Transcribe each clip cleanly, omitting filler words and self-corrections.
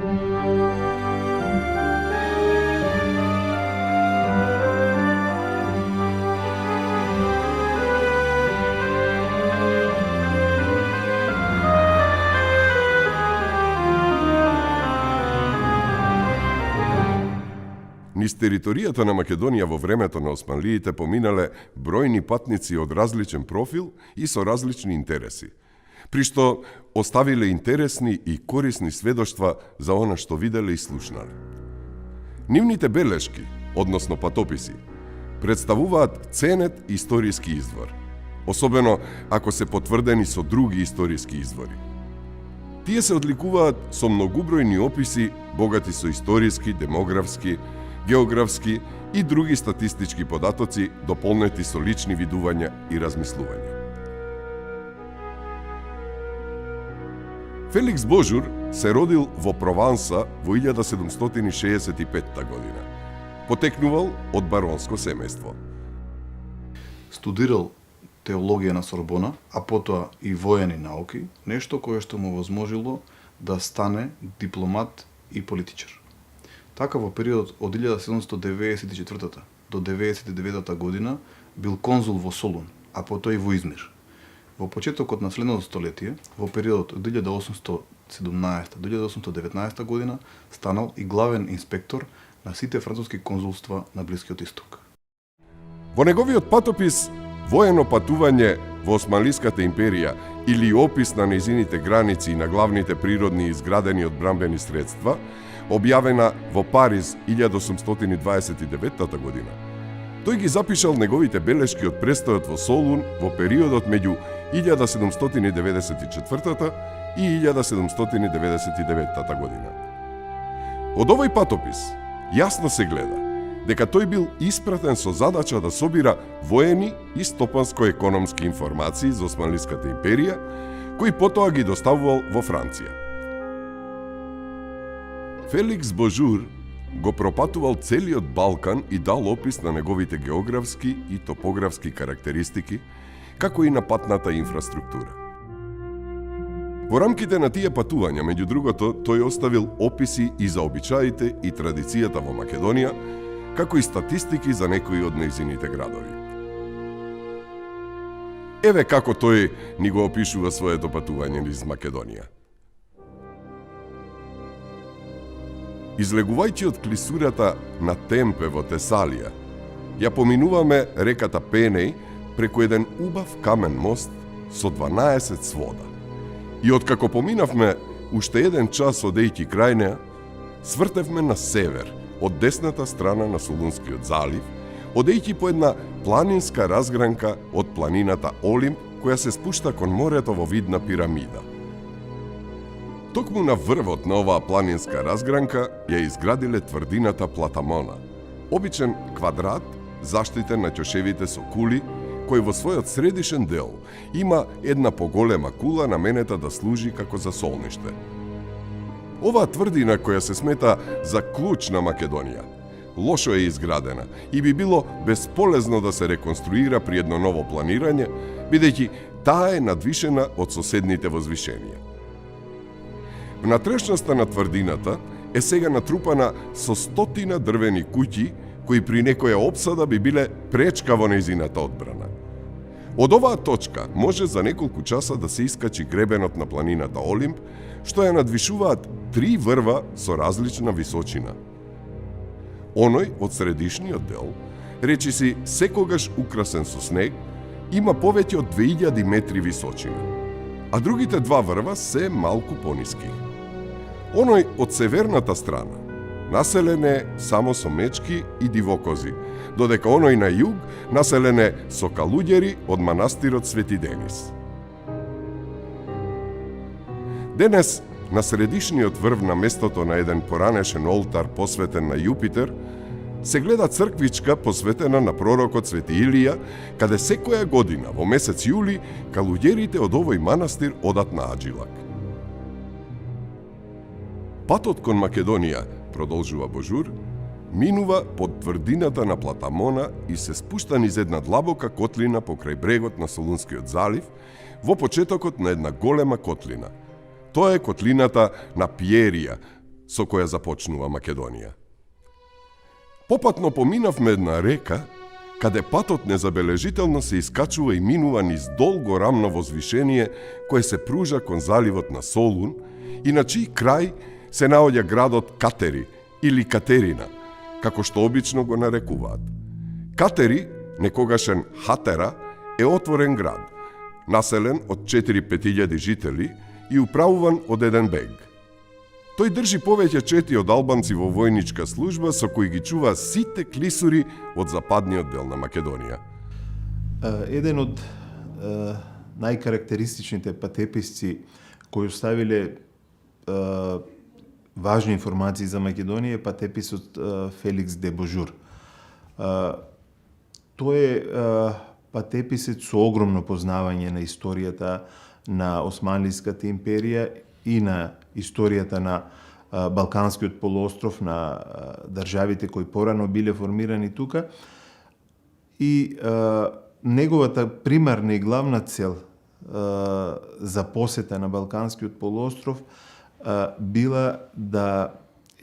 Низ територијата на Македонија во времето на османлиите поминале бројни патници од различен профил и со различни интереси, при што оставиле интересни и корисни сведоштва за она што виделе и слушнале. Нивните белешки, односно патописи, представуваат ценет историски извор, особено ако се потврдени со други историски извори. Тие се одликуваат со многубројни описи, богати со историски, демографски, географски и други статистички податоци, дополнети со лични видувања и размислувања. Феликс Божур се родил во Прованса во 1765 година. Потекнувал од баронско семејство. Студирал теологија на Сорбона, а потоа и воени науки, нешто кое што му возможило да стане дипломат и политичар. Така во периодот од 1794 до 1999 година бил конзул во Солун, а потоа и во Измир. Во почетокот на следното столетие, во периодот од 1817 до 1819 година, станал и главен инспектор на сите француски конзулства на Блискиот Исток. Во неговиот патопис "Воено патување во Османлиската империја" или опис на нејзините граници и на главните природни изградени одбранбени средства, објавена во Париз 1829 година, тој ги запишал неговите белешки од престојот во Солун во периодот меѓу 1794 и 1799 година. Од овој патопис јасно се гледа дека тој бил испратен со задача да собира воени и стопанско-економски информации за Османлиската империја, кои потоа ги доставувал во Франција. Феликс Божур го пропатувал целиот Балкан и дал опис на неговите географски и топографски карактеристики, како и на патната инфраструктура. Во рамките на тие патувања, меѓу другото, тој оставил описи и за обичаите и традицијата во Македонија, како и статистики за некои од нејзините градови. Еве како тој ни го опишува своето патување низ Македонија. Излегувајќи од клисурата на Темпе во Тесалија, ја поминуваме реката Пенеј преку еден убав камен мост со 12 свода. И откако поминавме уште еден час одејќи крај неа, свртевме на север, од десната страна на Солунскиот залив, одејќи по една планинска разгранка од планината Олимп, која се спушта кон морето во вид на пирамида. Токму на врвот на оваа планинска разгранка ја изградиле тврдината Платамона, обичен квадрат заштитен на ќошевите со кули, кој во својот средишен дел има една поголема кула наменета да служи како за солниште. Оваа тврдина, која се смета за клуч на Македонија, лошо е изградена и би било бесполезно да се реконструира при едно ново планирање, бидејќи таа е надвишена од соседните возвишенија. Внатрешноста на тврдината е сега натрупана со 100 дрвени куќи, кои при некоја опсада би биле пречка во нејзината одбрана. Од оваа точка може за неколку часа да се искачи гребенот на планината Олимп, што ја надвишуваат 3 врва со различна височина. Оној од средишниот дел, речиси секогаш украсен со снег, има повеќе од 2000 метри височина, а другите 2 врва се малку пониски. Оној од северната страна населен е само со мечки и дивокози, додека оној на југ населен е со калуѓери од манастирот Свети Денис. Денес, на средишниот врв на местото на еден поранешен олтар посветен на Јупитер, се гледа црквичка посветена на пророкот Свети Илија, каде секоја година во месец јули калуѓерите од овој манастир одат на аджилак. Патот кон Македонија, продолжува Божур, минува под тврдината на Платамона и се спушта низ една длабока котлина покрај брегот на Солунскиот залив, во почетокот на една голема котлина. Тоа е котлината на Пиерија, со која започнува Македонија. Попатно поминавме една река, каде патот незабележително се искачува и минува низ долго рамно возвишение кое се пружа кон заливот на Солун и на чиј крај се наоѓа градот Катери или Катерина, како што обично го нарекуваат. Катери, некогашен Хатера, е отворен град, населен од 4-5 жители и управуван од еден бег. Тој држи повеќе чети од албанци во војничка служба со кои ги чува сите клисури од западниот дел на Македонија. Еден од најкарактеристичните патеписци кои оставиле важни информации за Македонија е патеписот Феликс де Божур. Тој е патеписец со огромно познавање на историјата на Османлиската империја и на историјата на Балканскиот полуостров, на државите кои порано биле формирани тука. И неговата примарна и главна цел за посета на Балканскиот полуостров била да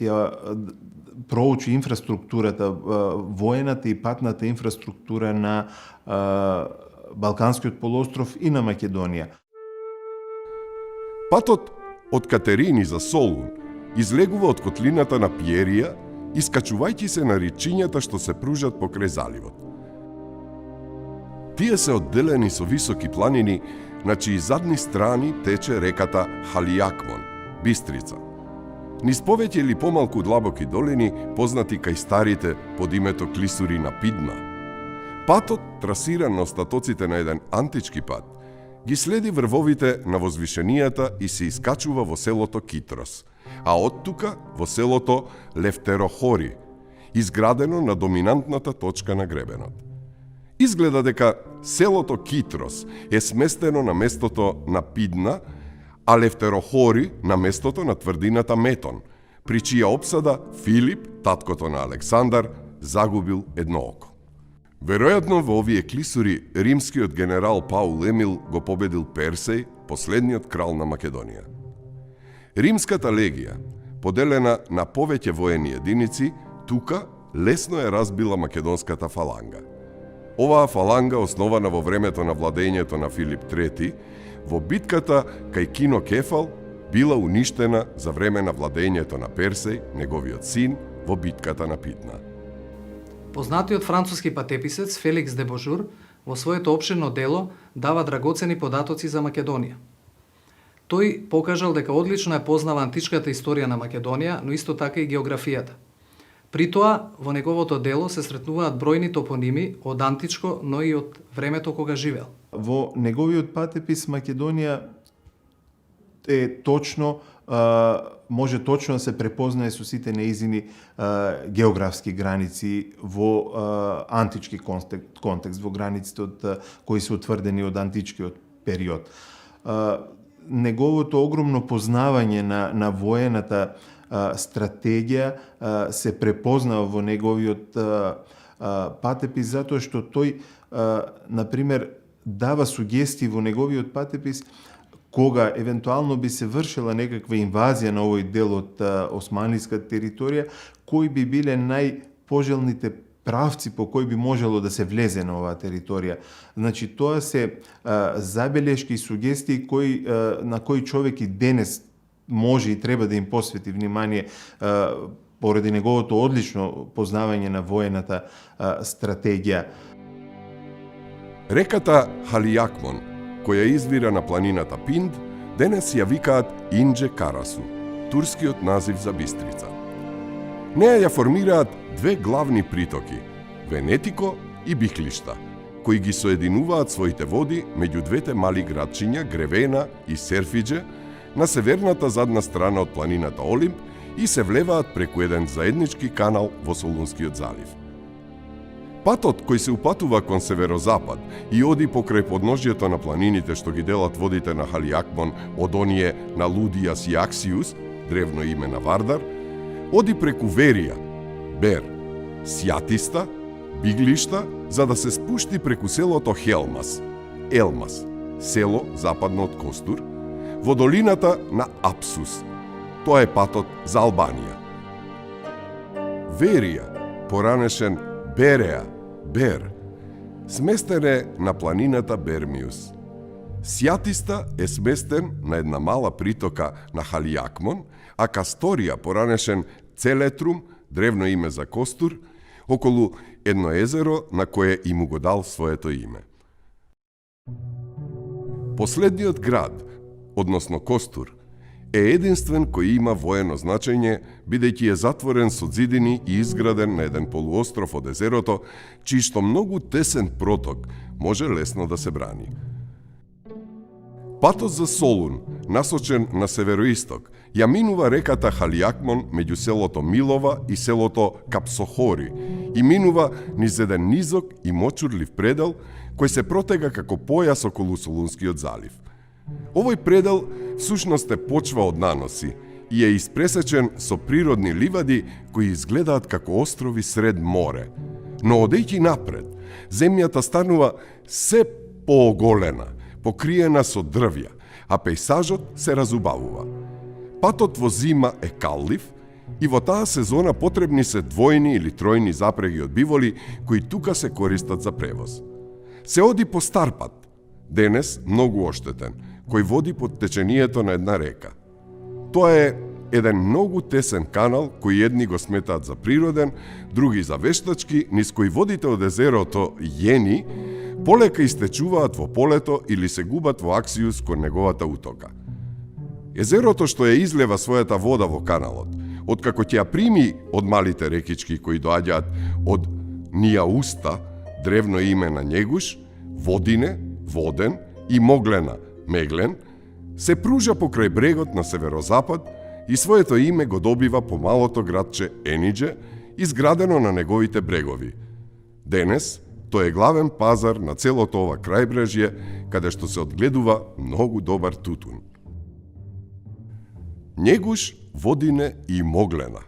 ја проучи инфраструктурата, воената и патната инфраструктура на Балканскиот полуостров и на Македонија. Патот од Катерини за Солун излегува од котлината на Пиерија, искачувајќи се на речињата што се пружат покрај заливот. Тие се одделени со високи планини, на чии задни страни тече реката Халиакмон, Бистрица. Низ повеќе или помалку длабоки долини, познати кај старите под името клисури на Пидна. Патот, трасиран на остатоците на еден антички пат, ги следи врвовите на возвишенијата и се искачува во селото Китрос, а од тука во селото Лефтерохори, изградено на доминантната точка на гребенот. Изгледа дека селото Китрос е сместено на местото на Пидна, а Лефтерохори на местото на тврдината Метон, при чија опсада Филип, таткото на Александар, загубил едно око. Веројатно во овие клисури римскиот генерал Паул Емил го победил Персеј, последниот крал на Македонија. Римската легија, поделена на повеќе воени единици, тука лесно е разбила македонската фаланга. Оваа фаланга, основана во времето на владењето на Филип III, во битката кај Кино Кефал, била уништена за време на владењето на Персеј, неговиот син, во битката на Пидна. Познатиот француски патеписец Феликс де Божур во своето опширно дело дава драгоцени податоци за Македонија. Тој покажал дека одлично е познава античката историја на Македонија, но исто така и географијата. При тоа, во неговото дело се сретнуваат бројни топоними од античко, но и од времето кога живеел. Во неговиот патепис Македонија е точно, може точно да се препознае со сите неизини географски граници во антички контекст, во границите од кои се утврдени од античкиот период. Неговото огромно познавање на воената стратегија се препознава во неговиот патепис, затоа што тој, например, дава сугестии во неговиот патепис кога евентуално би се вршила некаква инвазија на овој дел од османлиската територија, кои би биле најпожелните правци по кои би можело да се влезе на оваа територија. Значи, тоа се забелешки и сугестии на кои човек и денес може и треба да им посвети внимание поради неговото одлично познавање на воената стратегија. Реката Халиакмон, која извира на планината Пинд, денес ја викаат Индже Карасу, турскиот назив за Бистрица. Неја ја формираат две главни притоки, Венетико и Бихлишта, кои ги соединуваат своите води меѓу двете мали градчиња Гревена и Серфидже на северната задна страна од планината Олимп и се влеваат преку еден заеднички канал во Солунскиот залив. Патот кој се упатува кон северозапад и оди покрај подножјето на планините што ги делат водите на Халиакмон од оние на Лудијас и Аксиус, древно име на Вардар, оди преку Верија, Бер, Сјатиста, Биглишта, за да се спушти преку селото Хелмас, Елмас, село западно од Костур, во долината на Апсус. Тоа е патот за Албанија. Верија, поранешен Береа, Бер, сместен е на планината Бермиус. Сјатиста е сместен на една мала притока на Халиакмон, а Касторија, поранешен Целетрум, древно име за костур, околу едно езеро на кое и му го дал своето име. Последниот град, односно Костур, е единствен кој има воено значење, бидејќи е затворен со зидини и изграден на еден полуостров од езерото, чијшто многу тесен проток може лесно да се брани. Патот за Солун, насочен на североисток, ја минува реката Халиакмон меѓу селото Милова и селото Капсохори и минува низ еден низок и мочурлив предел кој се протега како појас околу Солунскиот залив. Овој предел всушност е почва од наноси и е испресечен со природни ливади кои изгледаат како острови сред море. Но одејќи напред, земјата станува се пооголена, покриена со дрвја, а пејсажот се разубавува. Патот во зима е каллив и во таа сезона потребни се двојни или тројни запреги од биволи кои тука се користат за превоз. Се оди по стар пат, денес многу оштетен, кој води под течението на една река. Тоа е еден многу тесен канал кој едни го сметаат за природен, други за вештачки, низ кој водите од езерото Јени полека истечуваат во полето или се губат во Аксиус кон неговата утока. Езерото што ја излева својата вода во каналот, откако ќе ја прими од малите рекички кои доаѓаат од Нијауста, древно име на Његуш, Водине, Воден и Моглена, Меглен, се пружа покрај брегот на северозапад и своето име го добива по малото градче Енидже, изградено на неговите брегови. Денес, тој е главен пазар на целото ова крајбрежје, каде што се одгледува многу добар тутун. Његуш, Водине и Моглена,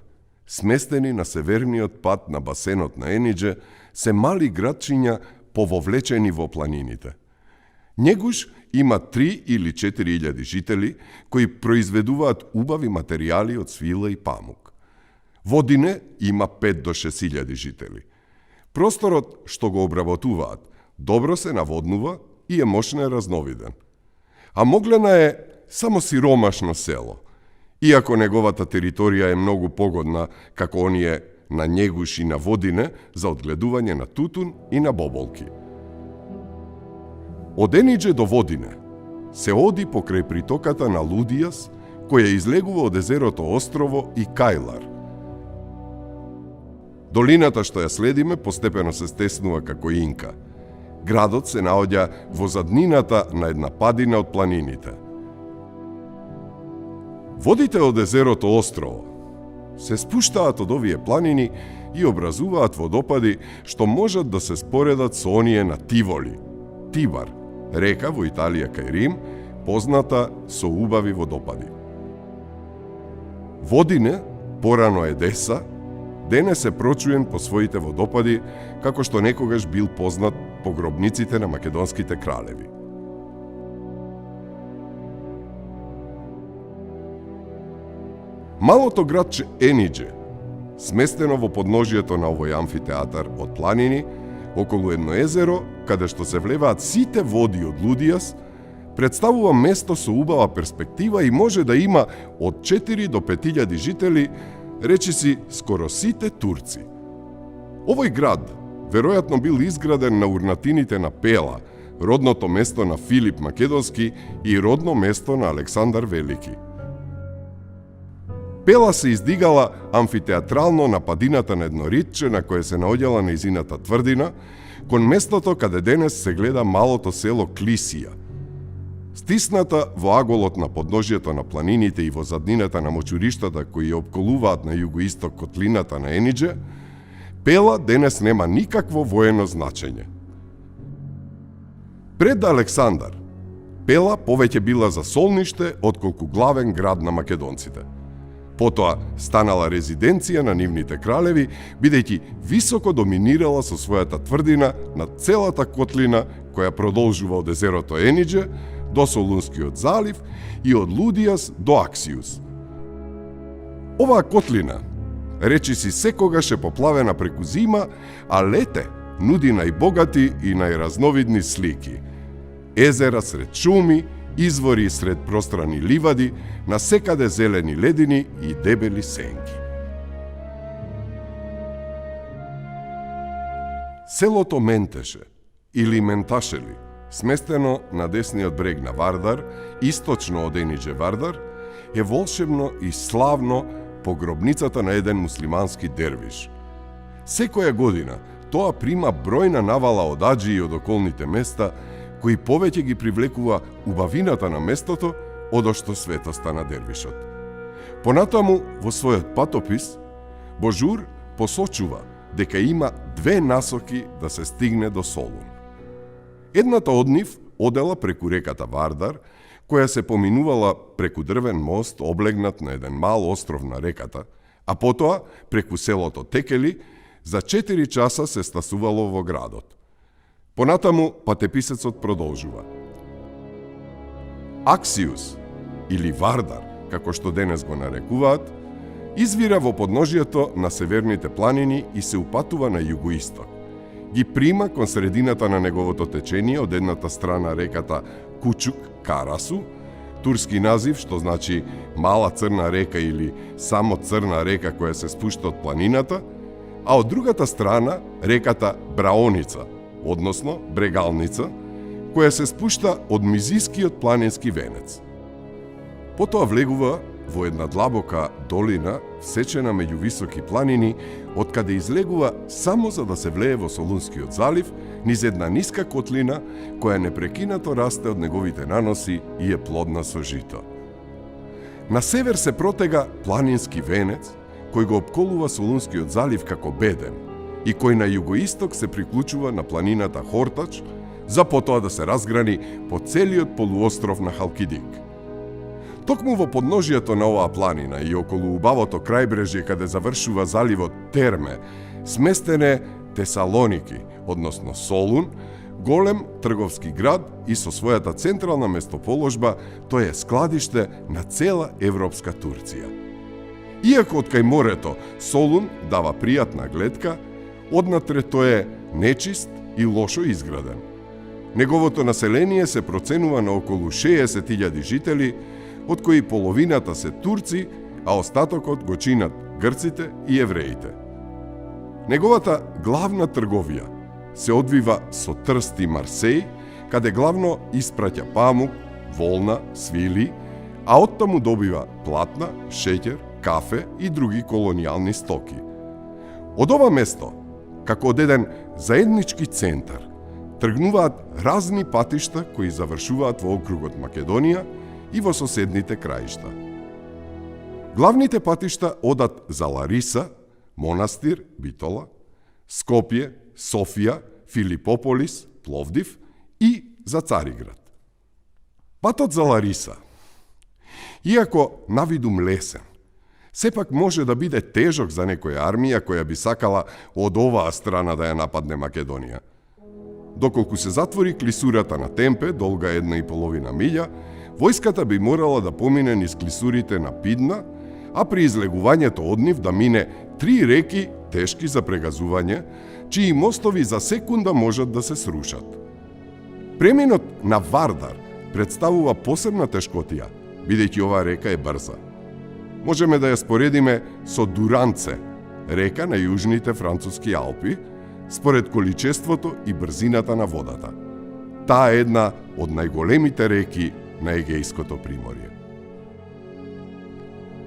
сместени на северниот пат на басенот на Енидже, се мали градчиња пововлечени во планините. Његуш има 3 или 4.000 жители кои произведуваат убави материјали од свила и памук. Водине има 5 до 6.000 жители. Просторот што го обработуваат добро се наводнува и е мощно разновиден. А Моглена е само сиромашно село, иако неговата територија е многу погодна како оние на Његуш и на Водине за одгледување на тутун и на боболки. Од Енидже до Водине се оди покрај притоката на Лудијас, која излегува од езерото Острово и Кајлар. Долината што ја следиме постепено се стеснува како Инка. Градот се наоѓа во заднината на една падина од планините. Водите од езерото Острово се спуштаат од овие планини и образуваат водопади што можат да се споредат со оние на Тиволи, Тибар, река во Италија кај Рим, позната со убави водопади. Водине, порано Едеса, денес е прочуен по своите водопади, како што некогаш бил познат по гробниците на македонските кралеви. Малото градче Енидже, сместено во подножието на овој амфитеатар од планини, околу едно езеро, каде што се влеваат сите води од Лудијас, представува место со убава перспектива и може да има од 4 до 5.000 жители, речиси скоро сите турци. Овој град веројатно бил изграден на урнатините на Пела, родното место на Филип Македонски и родно место на Александар Велики. Пела се издигала амфитеатрално на падината на едно ритче на кое се наоѓала нејзината тврдина, кон местото каде денес се гледа малото село Клисија. Стисната во аголот на подножието на планините и во заднината на мочуриштата кои ја опколуваат на југоисток котлината на Енидже, Пела денес нема никакво воено значење. Пред Александар, Пела повеќе била за солниште отколку главен град на македонците. Потоа станала резиденција на нивните кралеви, бидејќи високо доминирала со својата тврдина на целата котлина која продолжува од езерото Енидже до Солунскиот залив и од Лудијас до Аксиус. Оваа котлина, речи си секогаш е поплавена преку зима, а лете нуди најбогати и најразновидни слики. Езера сред шуми, извори сред пространи ливади, насекаде зелени ледини и дебели сенки. Селото Ментеше, или Менташели, сместено на десниот брег на Вардар, источно од Енидже Вардар, е волшебно и славно по гробницата на еден муслимански дервиш. Секоја година тоа прима бројна навала од аџии од околните места, кои повеќе ги привлекува убавината на местото одошто светоста на дервишот. Понатаму, во својот патопис, Божур посочува дека има две насоки да се стигне до Солун. Едната од нив одела преку реката Вардар, која се поминувала преку дрвен мост облегнат на еден мал остров на реката, а потоа преку селото Текели за 4 часа се стасувало во градот. Понатаму патеписецот продолжува. Аксиус, или Вардар, како што денес го нарекуваат, извира во подножието на северните планини и се упатува на југоисток. Ги прима кон средината на неговото течение од едната страна реката Кучук Карасу, турски назив што значи мала црна река или само црна река која се спушта од планината, а од другата страна реката Браоница, односно Брегалница, која се спушта од Мизискиот планински венец. Потоа влегува во една длабока долина, всечена меѓу високи планини, откаде излегува само за да се влее во Солунскиот залив, низ една ниска котлина, која непрекинато расте од неговите наноси и е плодна со жито. На север се протега планински венец, кој го опколува Солунскиот залив како беден, и кој на југоисток се приклучува на планината Хортач, за потоа да се разграни по целиот полуостров на Халкидик. Токму во подножието на оваа планина и околу убавото крајбрежје каде завршува заливот Терме, сместен е Тесалоники, односно Солун, голем трговски град и со својата централна местоположба тој е складиште на цела европска Турција. Иако од кај морето Солун дава пријатна гледка, однатре тој е нечист и лошо изграден. Неговото население се проценува на околу 60.000 жители, од кои половината се турци, а остатокот го чинат грците и евреите. Неговата главна трговија се одвива со Трст и Марсеј, каде главно испраќа памук, волна, свили, а оттаму добива платна, шеќер, кафе и други колонијални стоки. Од ова место, како од еден заеднички центар, тргнуваат разни патишта кои завршуваат во округот Македонија и во соседните краишта. Главните патишта одат за Лариса, Монастир, Битола, Скопје, Софија, Филипополис, Пловдив и за Цариград. Патот за Лариса, иако навидум лесен, сепак може да биде тежок за некоја армија која би сакала од оваа страна да ја нападне Македонија. Доколку се затвори клисурата на Темпе, долга 1,5 милја, војската би морала да помине низ клисурите на Пидна, а при излегувањето од нив да мине 3 реки тешки за прегазување, чии мостови за секунда можат да се срушат. Преминот на Вардар представува посебна тешкотија, бидејќи оваа река е брза. Можеме да ја споредиме со Дуранце, река на јужните француски Алпи, според количеството и брзината на водата. Таа е една од најголемите реки на Егејското приморје.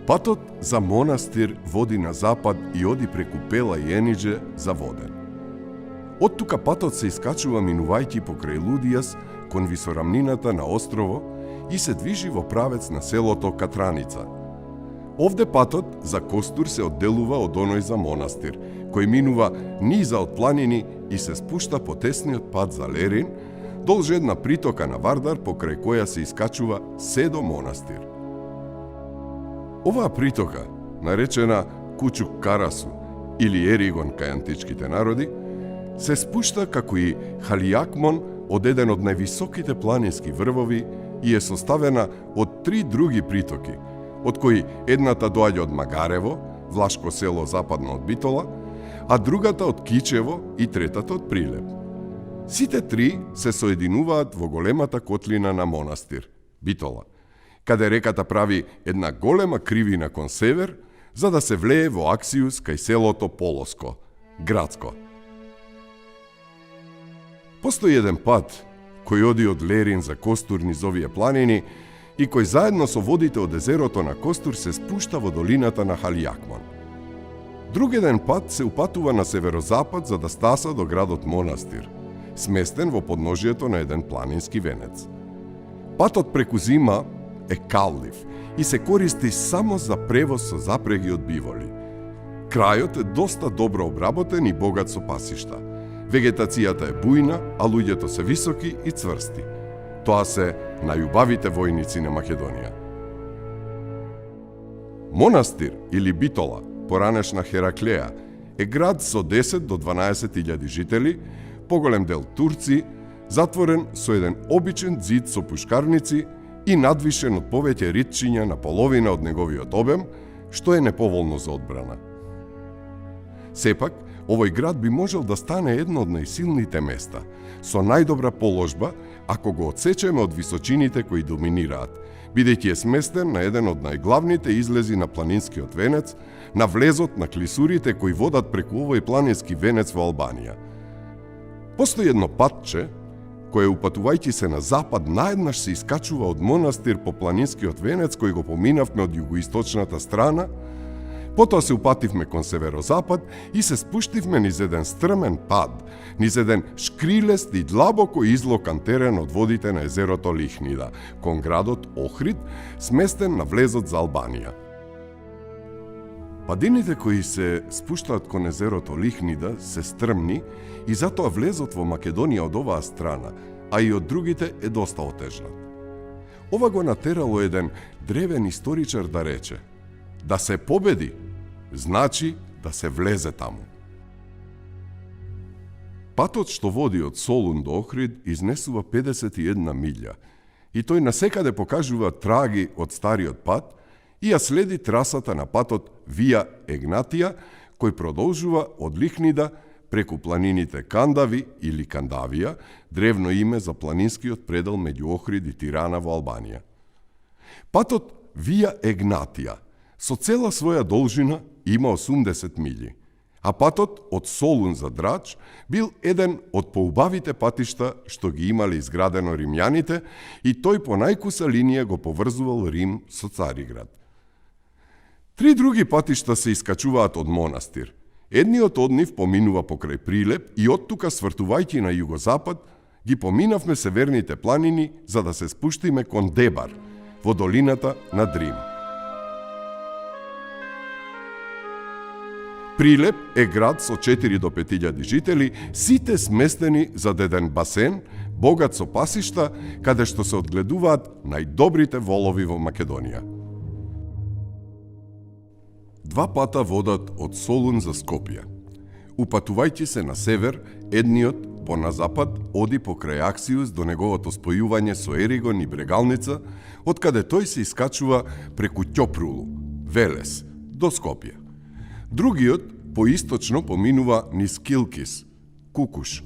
Патот за Монастир води на запад и оди преку Пела и Енидже за Воден. Од тука патот се искачува минувајќи покрај Лудијас кон висорамнината на острово и се движи во правец на селото Катраница. Овде патот за Костур се одделува од оној за Монастир, кој минува низа од планини и се спушта по тесниот пат за Лерин, долж една притока на Вардар покрај која се искачува се до Монастир. Оваа притока, наречена Кучук Карасу или Еригон кај античките народи, се спушта како и Халиакмон од еден од највисоките планински врвови и е составена од 3 други притоки, од кои едната доаѓа од Магарево, влашко село западно од Битола, а другата од Кичево и третата од Прилеп. Сите три се соединуваат во големата котлина на Монастир, Битола, каде реката прави една голема кривина кон север, за да се влее во Аксиус кај селото Полоско, градско. Постои еден пат кој оди од Лерин за Костур низ овие планини и кој заедно со водите од езерото на Костур се спушта во долината на Халиакмон. Друг еден пат се упатува на северозапад за да стаса до градот Монастир, сместен во подножието на еден планински венец. Патот преку зима е каллив и се користи само за превоз со запреги од биволи. Крајот е доста добро обработен и богат со пасишта. Вегетацијата е бујна, а луѓето се високи и цврсти. Тоа се најубавите војници на Македонија. Монастир или Битола, поранешна Хераклеја, е град со 10 до 12.000 жители, поголем дел турци, затворен со еден обичен зид со пушкарници и надвишен од повеќе ритчиња на половина од неговиот обем, што е неповолно за одбрана. Сепак, овој град би можел да стане едно од најсилните места, со најдобра положба, ако го одсечеме од височините кои доминираат, бидејќи е сместен на еден од најглавните излези на планинскиот венец, на влезот на клисурите кои водат преку овој планински венец во Албанија. Постои едно патче, кое упатувајќи се на запад наеднаш се искачува од Монастир по планинскиот венец кој го поминавме од југоисточната страна, потоа се упативме кон северозапад и се спуштивме низ еден стрмен пад, низ еден шкрилест и длабоко излокан терен од водите на езерото Лихнида, кон градот Охрид, сместен на влезот за Албанија. Падините кои се спуштаат кон езерото Лихнида се стрмни и затоа влезот во Македонија од оваа страна, а и од другите е доста отежнат. Ова го натерало еден древен историчар да рече: да се победи, значи да се влезе таму. Патот што води од Солун до Охрид изнесува 51 милја и тој насекаде покажува траги од стариот пат и ја следи трасата на патот Вија Егнатија, кој продолжува од Лихнида преку планините Кандави или Кандавија, древно име за планинскиот предел меѓу Охрид и Тирана во Албанија. Патот Вија Егнатија со цела своја должина има 80 милји, а патот од Солун за Драч бил еден од поубавите патишта што ги имале изградено римјаните и тој по најкуса линија го поврзувал Рим со Цариград. Три други патишта се искачуваат од Монастир. Едниот од нив поминува покрај Прилеп и оттука свртувајќи на југозапад ги поминавме северните планини за да се спуштиме кон Дебар, во долината на Дрим. Прилеп е град со 4 до 5.000 жители, сите сместени за еден басен, богат со пасишта, каде што се одгледуваат најдобрите волови во Македонија. Два пата водат од Солун за Скопје. Упатувајќи се на север, едниот по на запад оди покрај Аксиус до неговото спојување со Еригон и Брегалница, од каде тој се искачува преку Ќопрулу, Велес, до Скопје. Другиот поисточно поминува низ Килкис, Кукуш,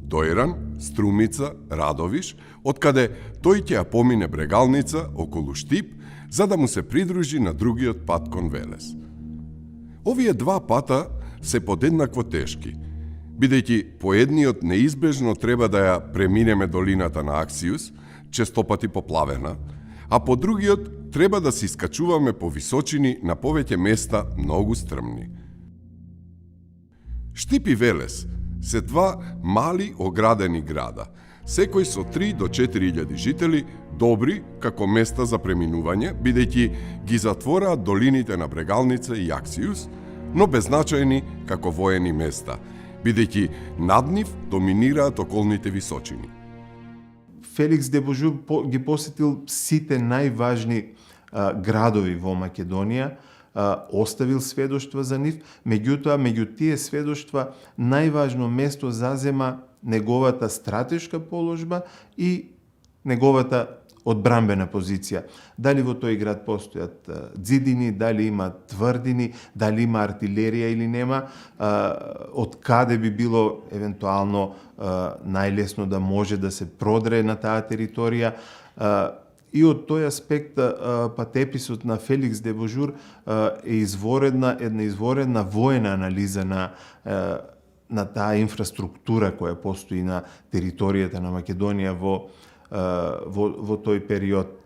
Дојран, Струмица, Радовиш, од каде тој ќе ја помине Брегалница околу Штип, за да му се придружи на другиот пат кон Велес. Овие два пата се подеднакво тешки, бидејќи по едниот неизбежно треба да ја преминеме долината на Аксиус, честопати поплавена, а по другиот треба да се искачуваме по височини на повеќе места многу стрмни. Штип и Велес се два мали оградени града, секој со 3 до 4.000 жители, добри како места за преминување, бидејќи ги затвораат долините на Брегалница и Аксиус, но беззначајни како воени места, бидејќи над нив доминираат околните височини. Феликс де Божур ги посетил сите најважни градови во Македонија, оставил сведоштва за нив, меѓутоа, меѓу тие сведоштва, најважно место зазема неговата стратешка положба и неговата одбрамбена позиција. Дали во тој град постојат ѕидини, дали има тврдини, дали има артилерија или нема, од каде би било евентуално најлесно да може да се продре на таа територија. И од тој аспект патеписот на Феликс де Божур е една изворедна воена анализа на таа инфраструктура која постои на територијата на Македонија во тој период.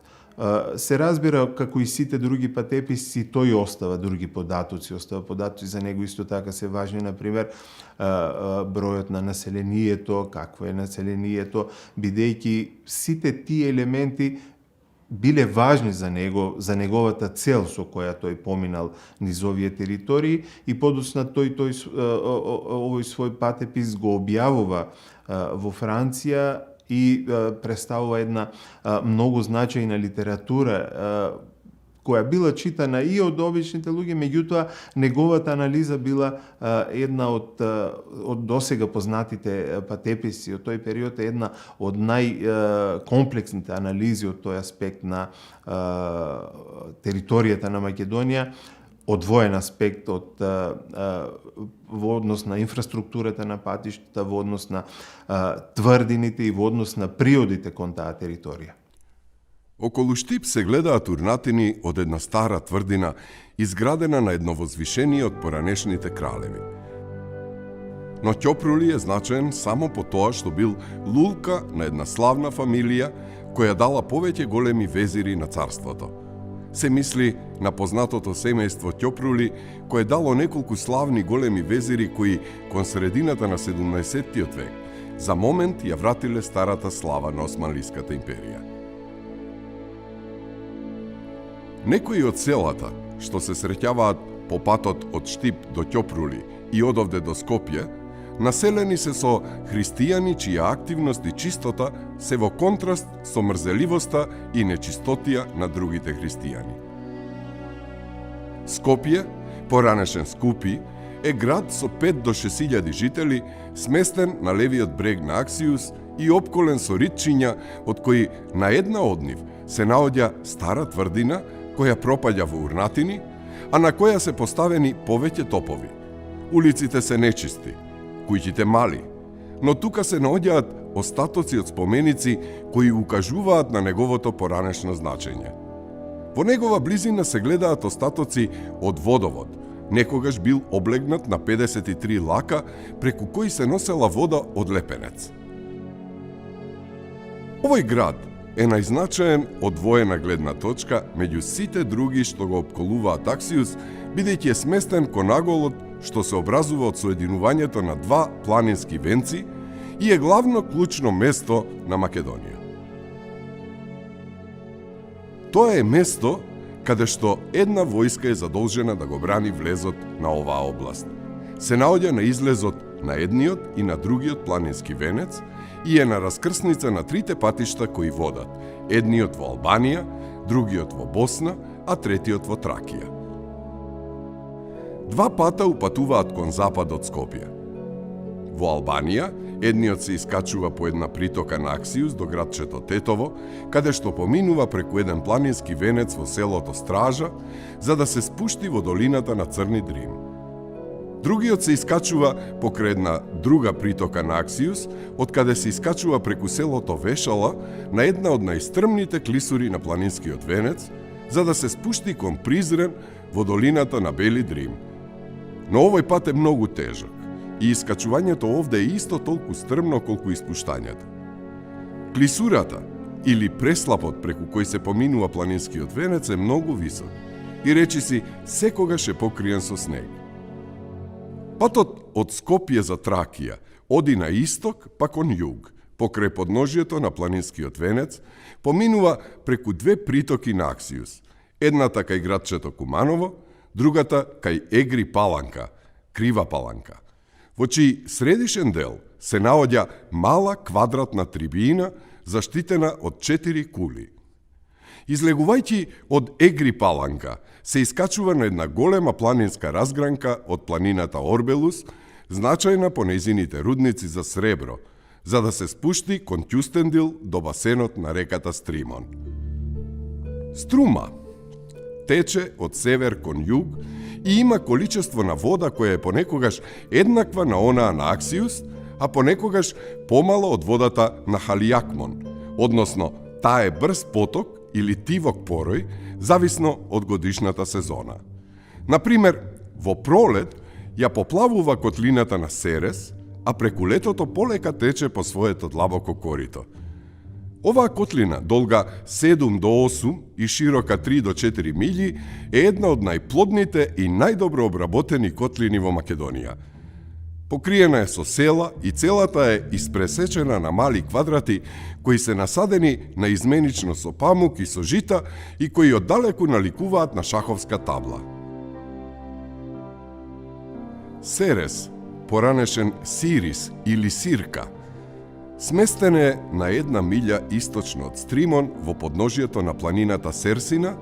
Се разбира, како и сите други патеписи, тој остава други податоци. Остава податоци за него исто така се важни, например, бројот на населението, какво е населението, бидејќи сите тие елементи биле важни за него, за неговата цел со која тој поминал низ овие територии, и подоцна овој свој патепис го објавува во Франција и представува една многу значајна литература која била читана и од обичните луѓе, меѓутоа неговата анализа била една од досега познатите патеписи од тој период, е една од најкомплексните анализи од тој аспект на територијата на Македонија, одвоен аспект во однос на инфраструктурата на патиштата, во однос на тврдините и во однос на приодите кон таа територија. Околу Штип се гледаат урнатини од една стара тврдина, изградена на едно возвишение од поранешните кралеви. Но Ќопрули е значаен само по тоа што бил лулка на една славна фамилија која дала повеќе големи везири на царството. Се мисли на познатото семејство Ќопрули, кое дало неколку славни големи везири кои кон средината на 17-тиот век за момент ја вратиле старата слава на Османлиската империја. Некои од селата што се среќаваат по патот од Штип до Ќопрули и одовде до Скопје, населени се со христијани чија активност и чистота се во контраст со мрзеливоста и нечистотија на другите христијани. Скопје, поранешен Скупи, е град со 5 до 6.000 жители, сместен на левиот брег на Аксиус и опколен со ритчиња, од кои на една од нив се наоѓа стара тврдина која пропаѓа во урнатини, а на која се поставени повеќе топови. Улиците се нечисти, куќите мали, но тука се наоѓаат остатоци од споменици кои укажуваат на неговото поранешно значење. Во негова близина се гледаат остатоци од водовод, некогаш бил облегнат на 53 лака преку кои се носела вода од лепенец. Овој град е најзначаен од воена гледна точка меѓу сите други што го опколуваат Аксиус, бидејќи е сместен кон аголот што се образува од соединувањето на два планински венци и е главно клучно место на Македонија. Тоа е место каде што една војска е задолжена да го брани влезот на оваа област. Се наоѓа на излезот на едниот и на другиот планински венец и е на раскрсница на трите патишта кои водат, едниот во Албанија, другиот во Босна, а третиот во Тракија. Два пата упатуваат кон запад од Скопје. Во Албанија, едниот се искачува по една притока на Аксиус до градчето Тетово, каде што поминува преку еден планински венец во селото Стража, за да се спушти во долината на Црни Дрим. Другиот се искачува покрај една друга притока на Аксиус, од каде се искачува преку селото Вешала на една од најстрмните клисури на планинскиот венец, за да се спушти кон Призрен во долината на Бели Дрим. Но овој пат е многу тежок и искачувањето овде е исто толку стрмно колку и спуштањето. Клисурата или преслапот преку кој се поминува планинскиот венец е многу висок и речиси секогаш е покриен со снег. Патот од Скопје за Тракија оди на исток па кон југ, покрај подножието на планинскиот венец, поминува преку две притоки на Аксиус, едната кај градчето Куманово, другата кај Егри Паланка, Крива Паланка, во чиј средишен дел се наоѓа мала квадратна трибина заштитена од 4 кули. Излегувајќи од Егри Паланка, се искачува на една голема планинска разгранка од планината Орбелус, значајна по нејзините рудници за сребро, за да се спушти кон Ќустендил до басенот на реката Стримон. Струма тече од север кон југ и има количество на вода која е понекогаш еднаква на онаа на Аксиус, а понекогаш помало од водата на Халиакмон, односно таа е брз поток или тивок порој, зависно од годишната сезона. Например, во пролет ја поплавува котлината на Серес, а преку летото полека тече по своето длабоко корито. Оваа котлина, долга 7 до 8 и широка 3 до 4 милји, е една од најплодните и најдобро обработени котлини во Македонија. Покриена е со села и целата е испресечена на мали квадрати кои се насадени на изменично со памук и со жита и кои оддалеку наликуваат на шаховска табла. Серес, поранешен Сирис или Сирка, сместен е на 1 милја источно од Стримон во подножието на планината Серсина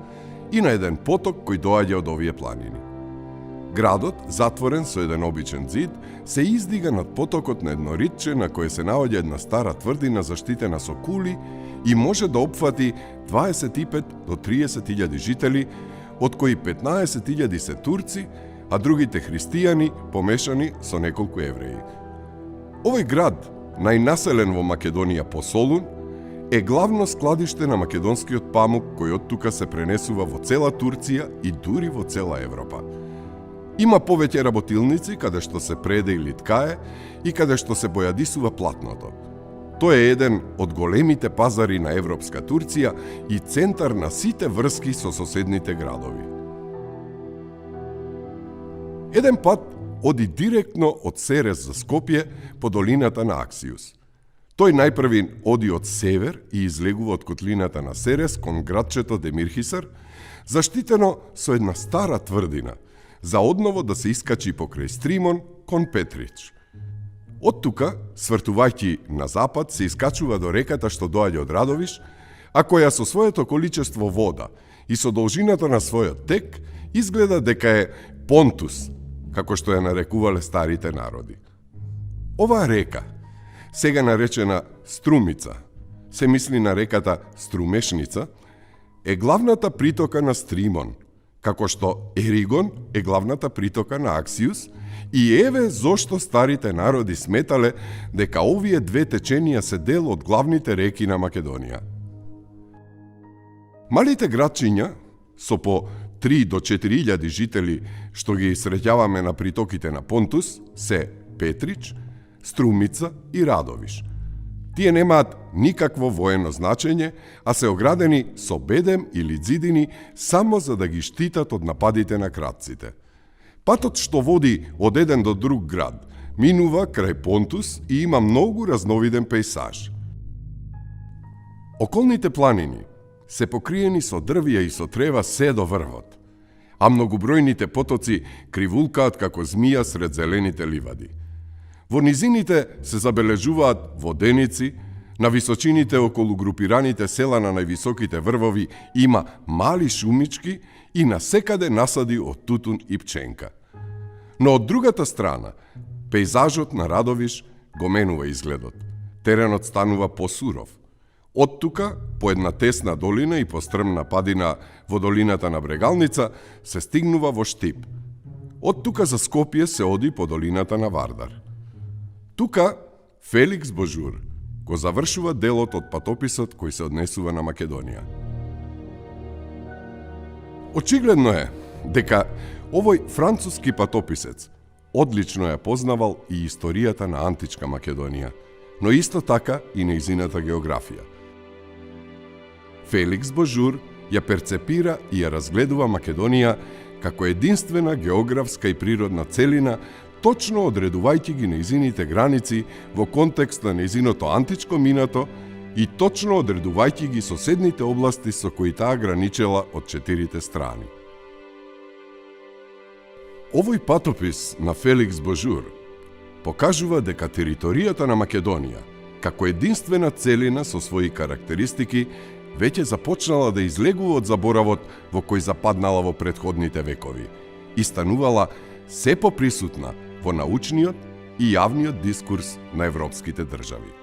и на еден поток кој доаѓа од овие планини. Градот, затворен со еден обичен зид, се издига над потокот на едно ритче на кое се наоѓа една стара тврдина заштитена со кули и може да опфати 25 до 30.000 жители, од кои 15.000 се турци, а другите христијани помешани со неколку евреи. Овој град, најнаселен во Македонија по Солун, е главно складиште на македонскиот памук кој од тука се пренесува во цела Турција и дури во цела Европа. Има повеќе работилници каде што се преде или ткае и каде што се бојадисува платното. Тој е еден од големите пазари на европска Турција и центар на сите врски со соседните градови. Еден пат оди директно од Серес за Скопје по долината на Аксиус. Тој најпрви оди од север и излегува од котлината на Серес кон градчето Демирхисар, заштитено со една стара тврдина, за одново да се искачи покрај Стримон кон Петрич. Од тука, свртувајќи на запад, се искачува до реката што доаѓа од Радовиш, а која со своето количество вода и со должината на својот тек изгледа дека е Понтус, како што ја нарекувале старите народи. Оваа река, сега наречена Струмица, се мисли на реката Струмешница, е главната притока на Стримон, како што Еригон е главната притока на Аксиус, и еве зошто старите народи сметале дека овие две теченија се дел од главните реки на Македонија. Малите градчиња, со по 3 до 4.000 жители што ги среќаваме на притоките на Понтус, се Петрич, Струмица и Радовиш. Тие немаат никакво воено значење, а се оградени со бедем или ѕидини само за да ги штитат од нападите на кратците. Патот што води од еден до друг град минува крај Понтус и има многу разновиден пејсаж. Околните планини се покриени со дрвја и со трева се до врвот, а многобројните потоци кривулкаат како змија сред зелените ливади. Во низините се забележуваат воденици, на височините околу групираните села на највисоките врвови има мали шумички и насекаде насади од тутун и пченка. Но од другата страна, пејзажот на Радовиш го менува изгледот. Теренот станува посуров. Од тука, по една тесна долина и по стрмна падина во долината на Брегалница, се стигнува во Штип. Од тука за Скопје се оди по долината на Вардар. Тука Феликс Божур го завршува делот од патописот кој се однесува на Македонија. Очигледно е дека овој француски патописец одлично ја познавал и историјата на античка Македонија, но исто така и нејзината географија. Феликс Божур ја перцепира и ја разгледува Македонија како единствена географска и природна целина, точно одредувајќи ги нејзините граници во контекст на нејзиното античко минато и точно одредувајќи ги соседните области со кои таа граничела од четирите страни. Овој патопис на Феликс Божур покажува дека територијата на Македонија, како единствена целина со своји карактеристики, веќе започнала да излегува од заборавот во кој западнала во претходните векови и станувала се поприсутна во научниот и јавниот дискурс на европските држави.